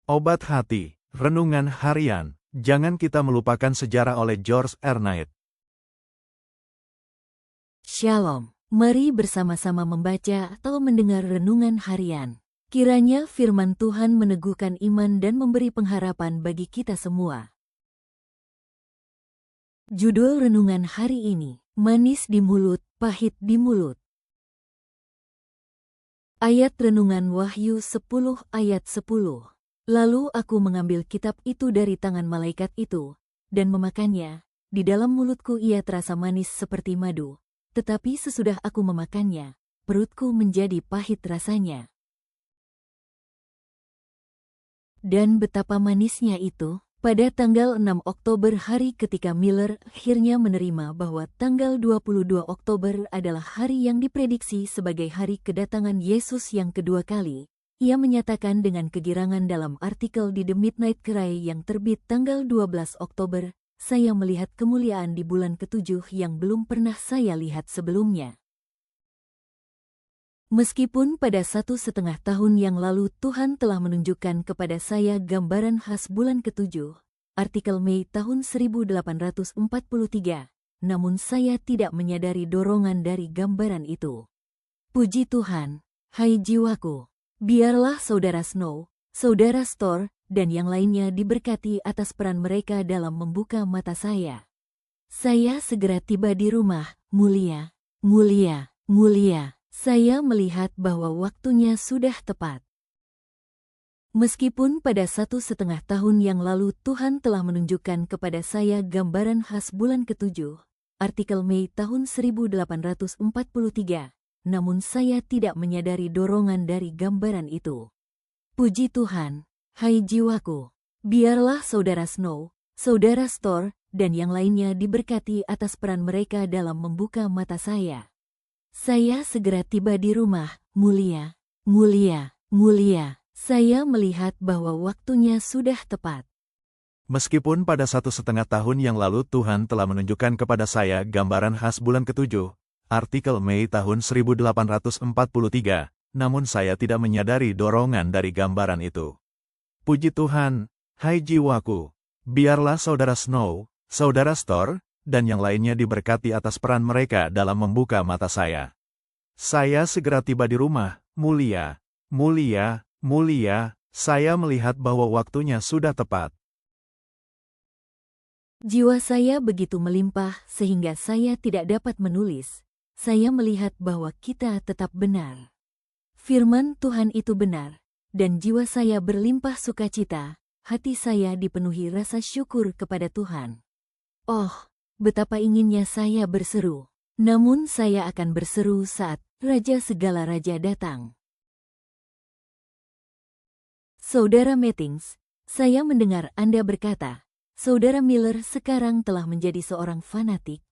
Obat hati, renungan harian. Jangan kita melupakan sejarah oleh George R. Knight. Shalom, mari bersama-sama membaca atau mendengar renungan harian. Kiranya firman Tuhan meneguhkan iman dan memberi pengharapan bagi kita semua. Judul renungan hari ini, manis di mulut, pahit di mulut. Ayat renungan Wahyu 10 ayat 10. Lalu aku mengambil kitab itu dari tangan malaikat itu, dan memakannya. Di dalam mulutku ia terasa manis seperti madu, tetapi sesudah aku memakannya, perutku menjadi pahit rasanya. Dan betapa manisnya itu, pada tanggal 6 Oktober hari ketika Miller akhirnya menerima bahwa tanggal 22 Oktober adalah hari yang diprediksi sebagai hari kedatangan Yesus yang kedua kali. Ia menyatakan dengan kegirangan dalam artikel di The Midnight Cry yang terbit tanggal 12 Oktober, saya melihat kemuliaan di bulan ke-7 yang belum pernah saya lihat sebelumnya. Meskipun pada 1,5 tahun yang lalu Tuhan telah menunjukkan kepada saya gambaran khas bulan ke-7, artikel Mei tahun 1843, namun saya tidak menyadari dorongan dari gambaran itu. Puji Tuhan, hai jiwaku! Biarlah Saudara Snow, Saudara Storr, dan yang lainnya diberkati atas peran mereka dalam membuka mata saya. Saya segera tiba di rumah, mulia, mulia, mulia. Saya melihat bahwa waktunya sudah tepat. Meskipun pada 1,5 tahun yang lalu Tuhan telah menunjukkan kepada saya gambaran khas bulan ke-7, artikel Mei tahun 1843, namun saya tidak menyadari dorongan dari gambaran itu. Puji Tuhan, hai jiwaku! Biarlah Saudara Snow, Saudara Storr, dan yang lainnya diberkati atas peran mereka dalam membuka mata saya. Saya segera tiba di rumah, mulia, mulia, mulia. Saya melihat bahwa waktunya sudah tepat. Meskipun pada 1,5 tahun yang lalu Tuhan telah menunjukkan kepada saya gambaran khas bulan ke-7, artikel Mei tahun 1843, namun saya tidak menyadari dorongan dari gambaran itu. Puji Tuhan, hai jiwaku! Biarlah Saudara Snow, Saudara Storr, dan yang lainnya diberkati atas peran mereka dalam membuka mata saya. Saya segera tiba di rumah, mulia, mulia, mulia. Saya melihat bahwa waktunya sudah tepat. Jiwa saya begitu melimpah sehingga saya tidak dapat menulis. Saya melihat bahwa kita tetap benar. Firman Tuhan itu benar, dan jiwa saya berlimpah sukacita, hati saya dipenuhi rasa syukur kepada Tuhan. Oh, betapa inginnya saya berseru, namun saya akan berseru saat Raja segala Raja datang. Saudara Mettings, saya mendengar Anda berkata, Saudara Miller sekarang telah menjadi seorang fanatik.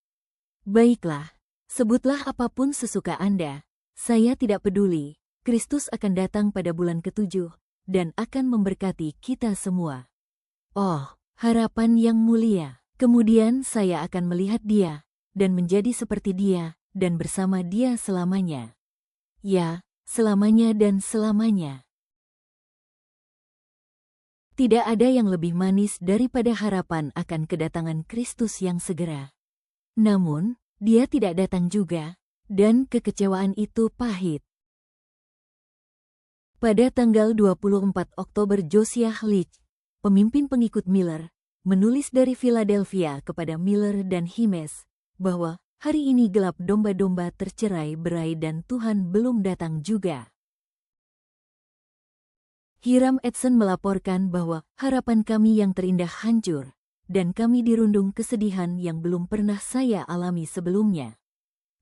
Baiklah. Sebutlah apapun sesuka Anda, saya tidak peduli, Kristus akan datang pada bulan ke-7, dan akan memberkati kita semua. Oh, harapan yang mulia! Kemudian saya akan melihat Dia, dan menjadi seperti Dia, dan bersama Dia selamanya. Ya, selamanya dan selamanya. Tidak ada yang lebih manis daripada harapan akan kedatangan Kristus yang segera. Namun, Dia tidak datang juga, dan kekecewaan itu pahit. Pada tanggal 24 Oktober Josiah Leach, pemimpin pengikut Miller, menulis dari Philadelphia kepada Miller dan Himes, bahwa hari ini gelap domba-domba tercerai-berai dan Tuhan belum datang juga. Hiram Edson melaporkan bahwa harapan kami yang terindah hancur, dan kami dirundung kesedihan yang belum pernah saya alami sebelumnya.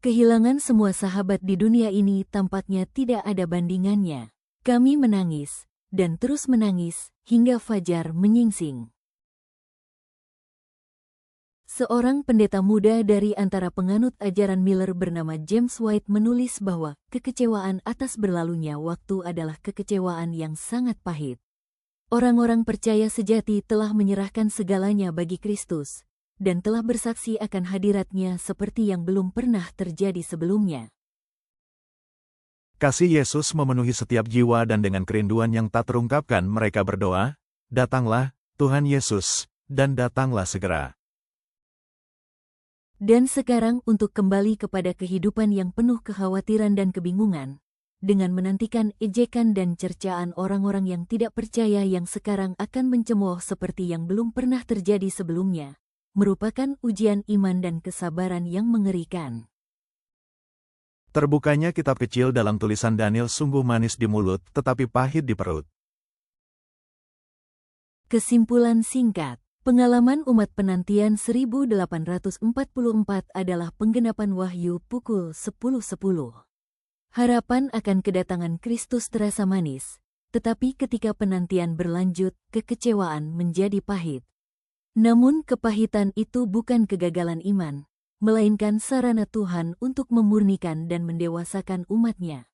Kehilangan semua sahabat di dunia ini tampaknya tidak ada bandingannya. Kami menangis, dan terus menangis, hingga fajar menyingsing. Seorang pendeta muda dari antara penganut ajaran Miller bernama James White menulis bahwa kekecewaan atas berlalunya waktu adalah kekecewaan yang sangat pahit. Orang-orang percaya sejati telah menyerahkan segalanya bagi Kristus, dan telah bersaksi akan hadiratnya seperti yang belum pernah terjadi sebelumnya. Kasih Yesus memenuhi setiap jiwa dan dengan kerinduan yang tak terungkapkan mereka berdoa, Datanglah, Tuhan Yesus, dan datanglah segera. Dan sekarang untuk kembali kepada kehidupan yang penuh kekhawatiran dan kebingungan, dengan menantikan ejekan dan cercaan orang-orang yang tidak percaya yang sekarang akan mencemooh seperti yang belum pernah terjadi sebelumnya, merupakan ujian iman dan kesabaran yang mengerikan. Terbukanya kitab kecil dalam tulisan Daniel sungguh manis di mulut tetapi pahit di perut. Kesimpulan singkat. Pengalaman umat penantian 1844 adalah penggenapan Wahyu pukul 10.10. Harapan akan kedatangan Kristus terasa manis, tetapi ketika penantian berlanjut, kekecewaan menjadi pahit. Namun kepahitan itu bukan kegagalan iman, melainkan sarana Tuhan untuk memurnikan dan mendewasakan umat-Nya.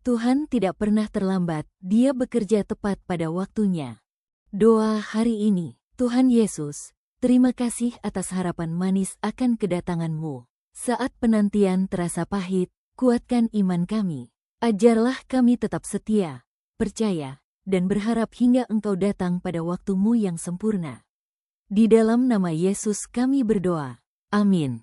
Tuhan tidak pernah terlambat, Dia bekerja tepat pada waktunya. Doa hari ini. Tuhan Yesus, terima kasih atas harapan manis akan kedatangan-Mu. Saat penantian terasa pahit, kuatkan iman kami. Ajarlah kami tetap setia, percaya, dan berharap hingga Engkau datang pada waktu-Mu yang sempurna. Di dalam nama Yesus kami berdoa. Amin.